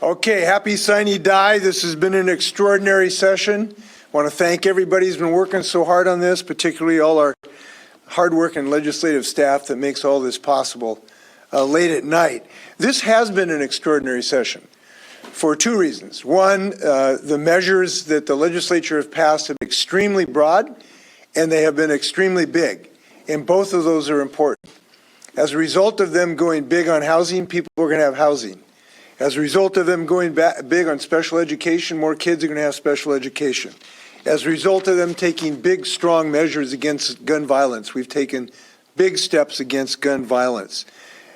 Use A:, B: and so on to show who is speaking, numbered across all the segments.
A: Okay, happy sine die. This has been an extraordinary session. I want to thank everybody who's been working so hard on this, particularly all our hard-working legislative staff that makes all this possible late at night. This has been an extraordinary session for two reasons. One, the measures that the legislature have passed have been extremely broad, and they have been extremely big, and both of those are important. As a result of them going big on housing, people are going to have housing. As a result of them going big on special education, more kids are going to have special education. As a result of them taking big, strong measures against gun violence, we've taken big steps against gun violence.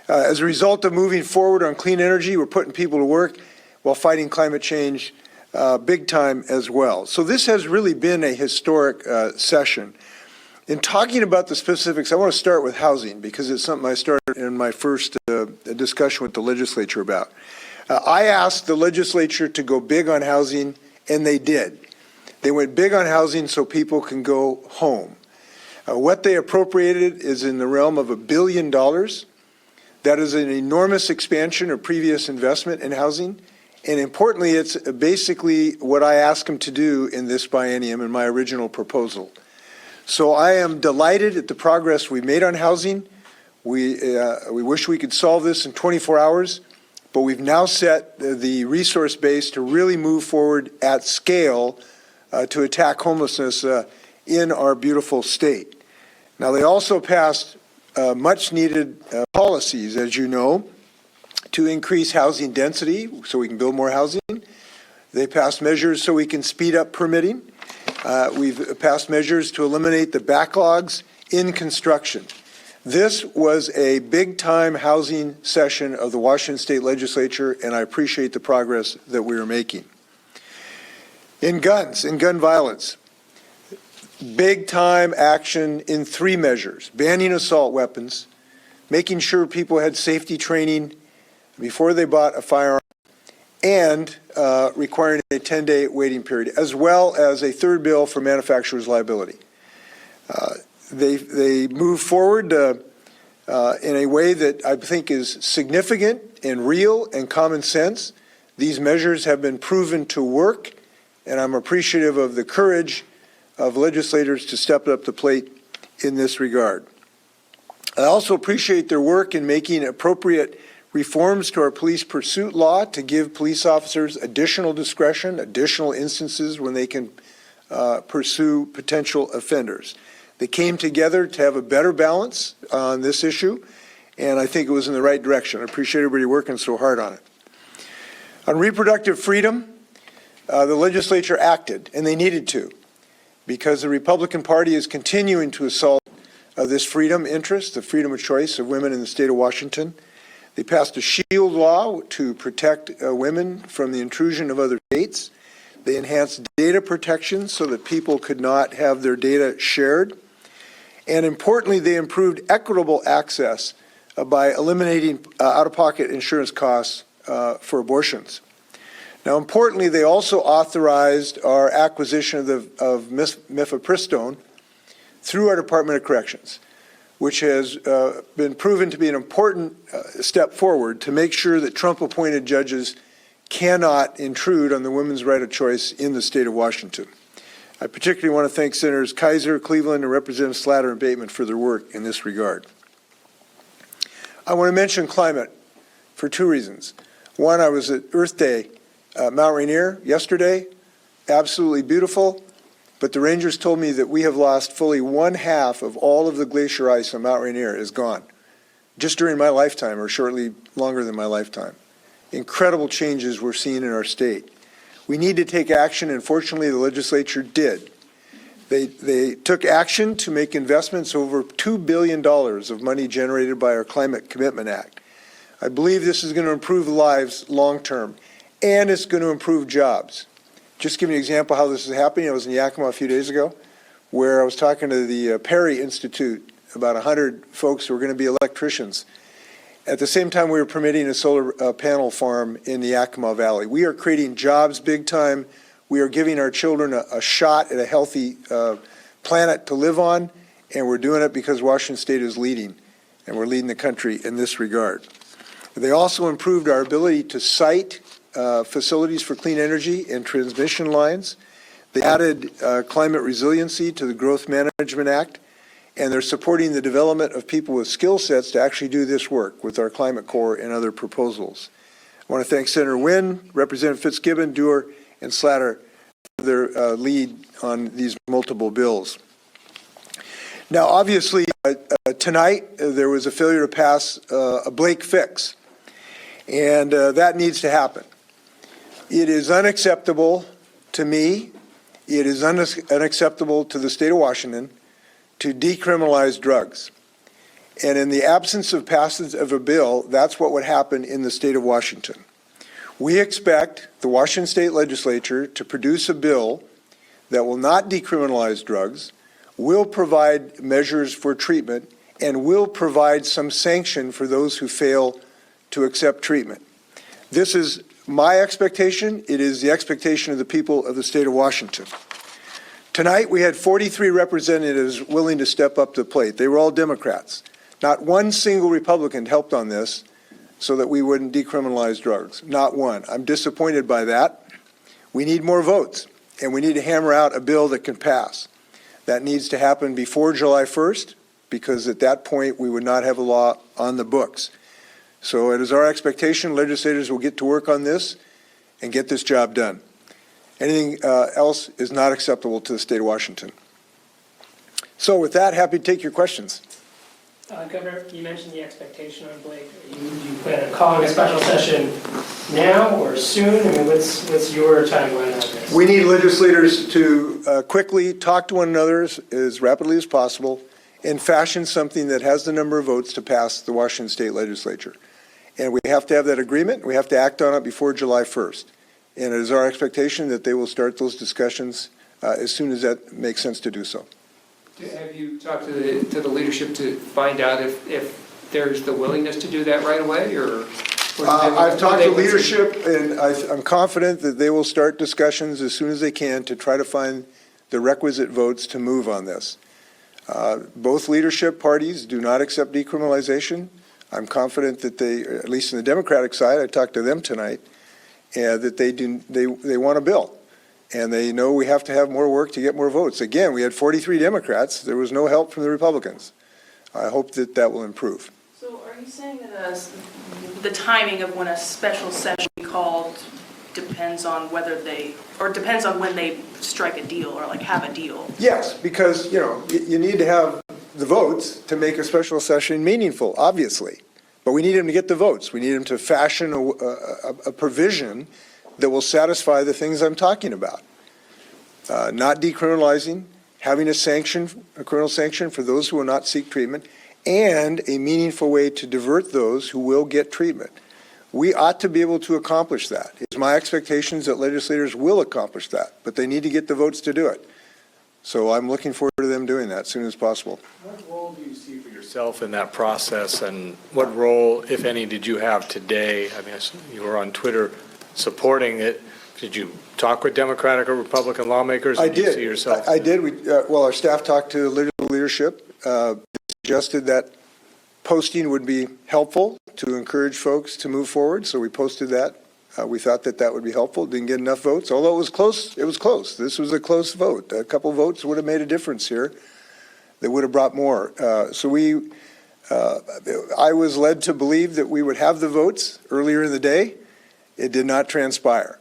A: As a result of moving forward on clean energy, we're putting people to work while fighting climate change big time as well. So this has really been a historic session. In talking about the specifics, I want to start with housing because it's something I started in my first discussion with the legislature about. I asked the legislature to go big on housing, and they did. They went big on housing so people can go home. What they appropriated is in the realm of $1 billion. That is an enormous expansion of previous investment in housing. And importantly, it's basically what I asked them to do in this biennium in my original proposal. So I am delighted at the progress we made on housing. We wish we could solve this in 24 hours. But we've now set the resource base to really move forward at scale to attack homelessness in our beautiful state. Now, they also passed much needed policies, as you know, to increase housing density so we can build more housing. They passed measures so we can speed up permitting. We've passed measures to eliminate the backlogs in construction. This was a big-time housing session of the Washington State Legislature, and I appreciate the progress that we are making. In guns, in gun violence, big-time action in 3 measures: banning assault weapons, making sure people had safety training before they bought a firearm, and requiring a 10-day waiting period, as well as a third bill for manufacturer's liability. They move forward in a way that I think is significant and real and common sense. These measures have been proven to work, and I'm appreciative of the courage of legislators to step up the plate in this regard. I also appreciate their work in making appropriate reforms to our police pursuit law to give police officers additional discretion, additional instances when they can pursue potential offenders. They came together to have a better balance on this issue, and I think it was in the right direction. I appreciate everybody working so hard on it. On reproductive freedom, the legislature acted, and they needed to, because the Republican Party is continuing to assault this freedom interest, the freedom of choice of women in the state of Washington. They passed a shield law to protect women from the intrusion of other states. They enhanced data protection so that people could not have their data shared. And importantly, they improved equitable access by eliminating out-of-pocket insurance costs for abortions. Now, importantly, they also authorized our acquisition of mifepristone through our Department of Corrections, which has been proven to be an important step forward to make sure that Trump-appointed judges cannot intrude on the women's right of choice in the state of Washington. I particularly want to thank Senators Kaiser, Cleveland, and Representative Slatter and Bateman for their work in this regard. I want to mention climate for 2 reasons. One, I was at Earth Day at Mount Rainier yesterday, absolutely beautiful, but the rangers told me that we have lost fully 1/2 of all of the glacier ice on Mount Rainier is gone, just during my lifetime or shortly longer than my lifetime. Incredible changes we're seeing in our state. We need to take action, and fortunately the legislature did. They took action to make investments over $2 billion of money generated by our Climate Commitment Act. I believe this is going to improve lives long term, and it's going to improve jobs. Just give you an example how this is happening. I was in Yakima a few days ago where I was talking to the Perry Institute, about 100 folks who are going to be electricians. At the same time, we were permitting a solar panel farm in the Yakima Valley. We are creating jobs big time. We are giving our children a shot at a healthy planet to live on, and we're doing it because Washington State is leading, and we're leading the country in this regard. They also improved our ability to cite facilities for clean energy and transmission lines. They added climate resiliency to the Growth Management Act, and they're supporting the development of people with skill sets to actually do this work with our Climate Corps and other proposals. I want to thank Senator Wynn, Representative Fitzgibbon, Dewar, and Slatter for their lead on these multiple bills. Now, obviously, tonight there was a failure to pass a Blake fix, and that needs to happen. It is unacceptable to me. It is unacceptable to the state of Washington to decriminalize drugs. And in the absence of passage of a bill, that's what would happen in the state of Washington. We expect the Washington State Legislature to produce a bill that will not decriminalize drugs, will provide measures for treatment, and will provide some sanction for those who fail to accept treatment. This is my expectation. It is the expectation of the people of the state of Washington. Tonight, we had 43 representatives willing to step up to the plate. They were all Democrats. Not one single Republican helped on this so that we wouldn't decriminalize drugs. Not one. I'm disappointed by that. We need more votes, and we need to hammer out a bill that can pass. That needs to happen before July 1st, because at that point, we would not have a law on the books. So it is our expectation legislators will get to work on this and get this job done. Anything else is not acceptable to the state of Washington. So with that, happy to take your questions.
B: Governor, you mentioned the expectation on Blake. Do you plan on calling a special session now or soon? I mean, what's your timeline on this?
A: We need legislators to quickly talk to one another as rapidly as possible and fashion something that has the number of votes to pass the Washington State Legislature. And we have to have that agreement. We have to act on it before July 1st. And it is our expectation that they will start those discussions as soon as that makes sense to do so.
C: Have you talked to the leadership to find out if there's the willingness to do that right away, or
A: I've talked to leadership, and I'm confident that they will start discussions as soon as they can to try to find the requisite votes to move on this. Both leadership parties do not accept decriminalization. I'm confident that they, at least in the Democratic side, I talked to them tonight, that they want a bill. And they know we have to have more work to get more votes. Again, we had 43 Democrats. There was no help from the Republicans. I hope that that will improve.
D: So are you saying that the timing of when a special session called depends on when they strike a deal or like have a deal?
A: Yes, because you need to have the votes to make a special session meaningful, obviously. But we need them to get the votes. We need them to fashion a provision that will satisfy the things I'm talking about. Not decriminalizing, having a criminal sanction for those who will not seek treatment, and a meaningful way to divert those who will get treatment. We ought to be able to accomplish that. It's my expectations that legislators will accomplish that, but they need to get the votes to do it. So I'm looking forward to them doing that as soon as possible.
E: What role do you see for yourself in that process, and what role, if any, did you have today? I mean, you were on Twitter supporting it. Did you talk with Democratic or Republican lawmakers?
A: I did.
E: You see yourself?
A: I did. Our staff talked to leadership. They suggested that posting would be helpful to encourage folks to move forward, so we posted that. We thought that would be helpful. Didn't get enough votes, although it was close. It was close. This was a close vote. A couple votes would have made a difference here. They would have brought more. I was led to believe that we would have the votes earlier in the day. It did not transpire.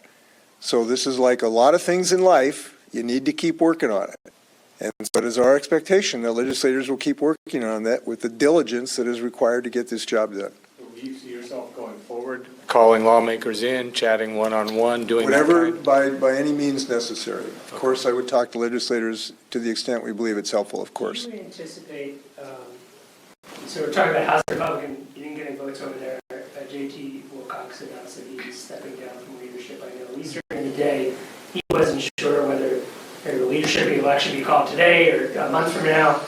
A: So this is like a lot of things in life. You need to keep working on it. And so it is our expectation that legislators will keep working on that with the diligence that is required to get this job done.
E: Do you see yourself going forward, calling lawmakers in, chatting one-on-one, doing
A: whatever
E: that kind?
A: by any means necessary. Of course, I would talk to legislators to the extent we believe it's helpful, of course.
B: Do you anticipate, so we're talking about House Republican, you didn't get any votes over there. J.T. Wilcox announced that he's stepping down from leadership. I know at least during the day, he wasn't sure whether the leadership will actually be called today or a month from now.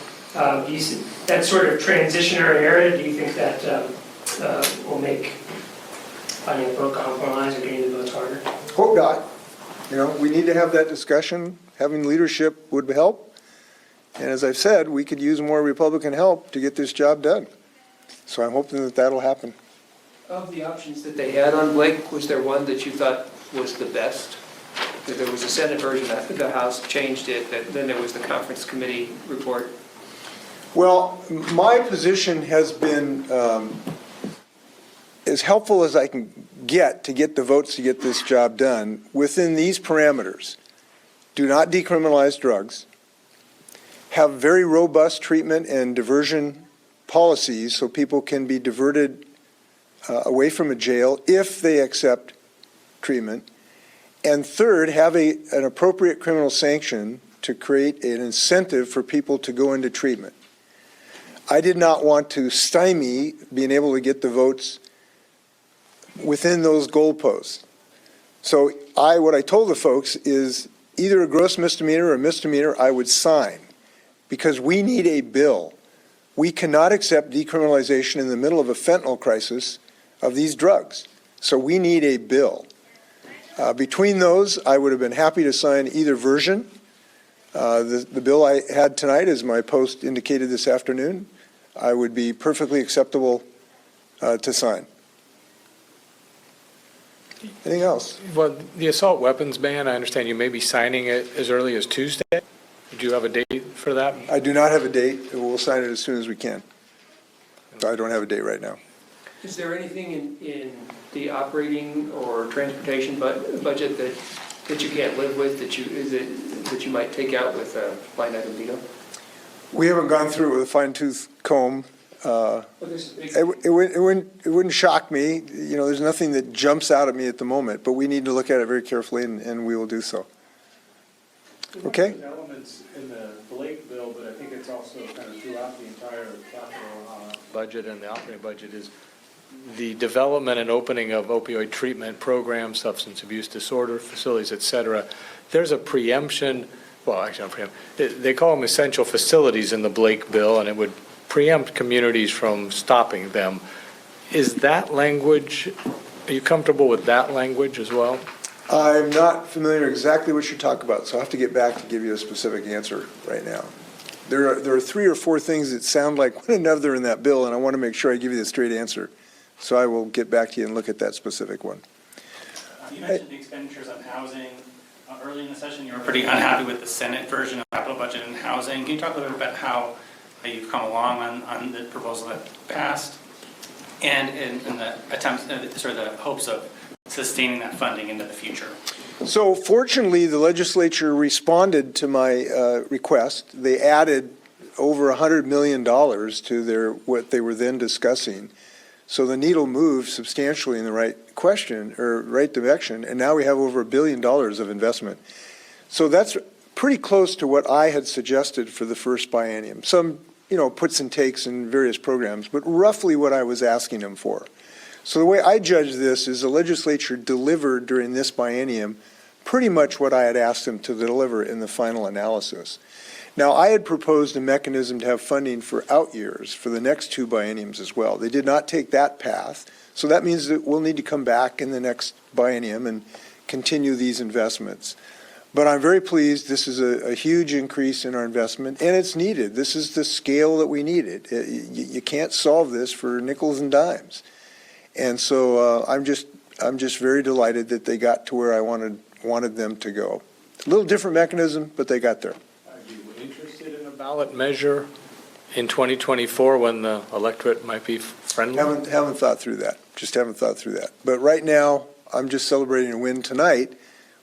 B: Do you see that sort of transitionary area? Do you think that will make finding a vote compromise or getting the votes harder?
A: Hope not. We need to have that discussion. Having leadership would help. And as I've said, we could use more Republican help to get this job done. So I'm hoping that that'll happen.
C: Of the options that they had on Blake, was there one that you thought was the best? That there was a Senate version, I think the House changed it, then there was the conference committee report.
A: Well, my position has been as helpful as I can get to get the votes to get this job done within these parameters. Do not decriminalize drugs. Have very robust treatment and diversion policies so people can be diverted away from a jail if they accept treatment. And third, have an appropriate criminal sanction to create an incentive for people to go into treatment. I did not want to stymie being able to get the votes within those goalposts. So what I told the folks is either a gross misdemeanor or a misdemeanor I would sign, because we need a bill. We cannot accept decriminalization in the middle of a fentanyl crisis of these drugs. So we need a bill. Between those, I would have been happy to sign either version. The bill I had tonight, as my post indicated this afternoon, I would be perfectly acceptable to sign. Anything else?
E: Well, the assault weapons ban, I understand you may be signing it as early as Tuesday. Do you have a date for that?
A: I do not have a date. We'll sign it as soon as we can. So I don't have a date right now.
C: Is there anything in the operating or transportation budget that you can't live with, that you might take out with a line item veto?
A: We haven't gone through it with a fine-tooth comb.
C: Well, this is big.
A: It wouldn't shock me. You know, there's nothing that jumps out at me at the moment, but we need to look at it very carefully, and we will do so. Okay?
F: There's elements in the Blake bill, but I think it's also kind of throughout the entire capital
E: Budget and the operating budget is the development and opening of opioid treatment programs, substance abuse disorder facilities, et cetera. There's a preemption, well, actually not preempt, they call them essential facilities in the Blake bill, and it would preempt communities from stopping them. Is that language, are you comfortable with that language as well?
A: I'm not familiar exactly what you're talking about, so I'll have to get back to give you a specific answer right now. There are 3 or 4 things that sound like one another in that bill, and I want to make sure I give you the straight answer. So I will get back to you and look at that specific one.
G: You mentioned the expenditures on housing. Early in the session, you were pretty unhappy with the Senate version of capital budget and housing. Can you talk a little bit about how you've come along on the proposal that passed and in the attempts, sort of the hopes of sustaining that funding into the future?
A: So fortunately, the legislature responded to my request. They added over $100 million to what they were then discussing. So the needle moved substantially in the right direction, and now we have over $1 billion of investment. So that's pretty close to what I had suggested for the first biennium. Some, puts and takes in various programs, but roughly what I was asking them for. So the way I judge this is the legislature delivered during this biennium pretty much what I had asked them to deliver in the final analysis. Now, I had proposed a mechanism to have funding for out years for the next 2 bienniums as well. They did not take that path, so that means that we'll need to come back in the next biennium and continue these investments. But I'm very pleased. This is a huge increase in our investment, and it's needed. This is the scale that we needed. You can't solve this for nickels and dimes. And so I'm just very delighted that they got to where I wanted them to go. A little different mechanism, but they got there.
E: Are you interested in a ballot measure in 2024 when the electorate might be friendly?
A: Haven't thought through that. Just haven't thought through that. But right now, I'm just celebrating a win tonight,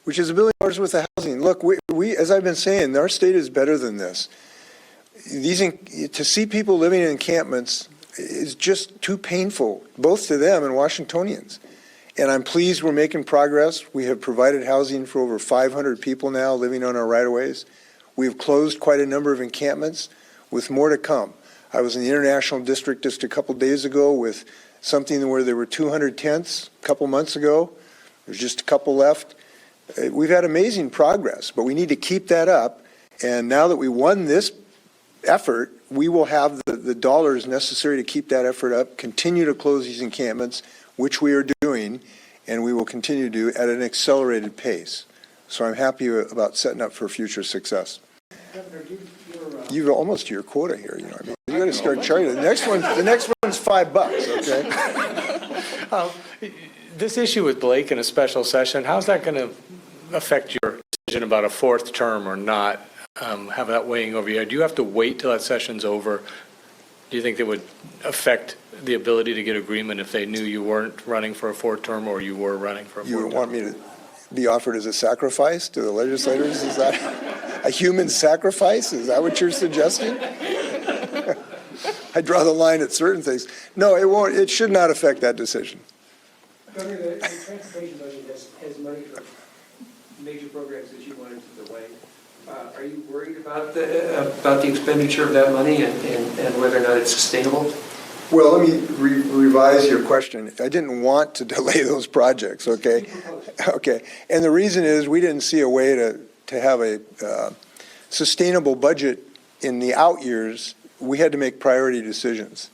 A: which is $1 billion worth of housing. Look, we, as I've been saying, our state is better than this. To see people living in encampments is just too painful, both to them and Washingtonians. And I'm pleased we're making progress. We have provided housing for over 500 people now living on our right-of-ways. We've closed quite a number of encampments with more to come. I was in the International District just a couple days ago with something where there were 200 tents a couple months ago. There's just a couple left. We've had amazing progress, but we need to keep that up. And now that we won this effort, we will have the dollars necessary to keep that effort up, continue to close these encampments, which we are doing, and we will continue to do at an accelerated pace. So I'm happy about setting up for future success.
F: Governor,
A: You're almost to your quota here, I mean. You got to start charging. The next one's $5, okay?
E: This issue with Blake in a special session, how's that going to affect your decision about a fourth term or not? Have that weighing over you? Do you have to wait till that session's over? Do you think that would affect the ability to get agreement if they knew you weren't running for a fourth term or you were running for a fourth term?
A: You want me to be offered as a sacrifice to the legislators? Is that a human sacrifice? Is that what you're suggesting? I draw the line at certain things. No, it won't. It should not affect that decision.
C: Governor, the transportation budget has money for major programs that you wanted to delay. Are you worried about the expenditure of that money and whether or not it's sustainable?
A: Well, let me revise your question. I didn't want to delay those projects, okay? Okay. And the reason is we didn't see a way to have a sustainable budget in the out years. We had to make priority decisions.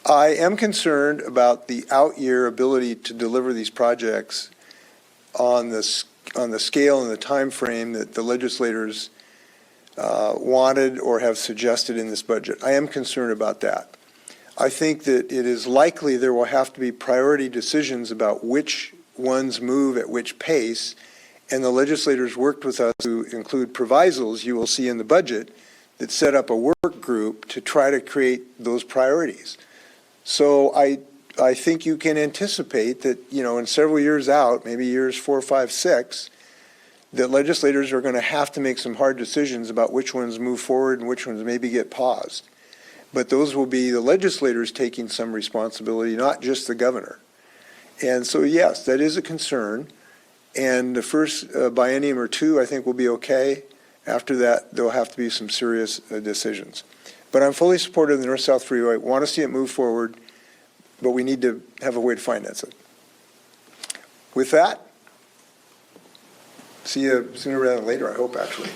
A: I am concerned about the out year ability to deliver these projects on the scale and the time frame that the legislators wanted or have suggested in this budget. I am concerned about that. I think that it is likely there will have to be priority decisions about which ones move at which pace, and the legislators worked with us to include provisos you will see in the budget that set up a work group to try to create those priorities. So I think you can anticipate that, in several years out, maybe years 4, 5, 6, that legislators are going to have to make some hard decisions about which ones move forward and which ones maybe get paused. But those will be the legislators taking some responsibility, not just the governor. And so, yes, that is a concern. And the first biennium or two, I think, will be okay. After that, there'll have to be some serious decisions. But I'm fully supportive of the North-South Freeway, want to see it move forward, but we need to have a way to finance it. With that, see you sooner rather than later, I hope, actually.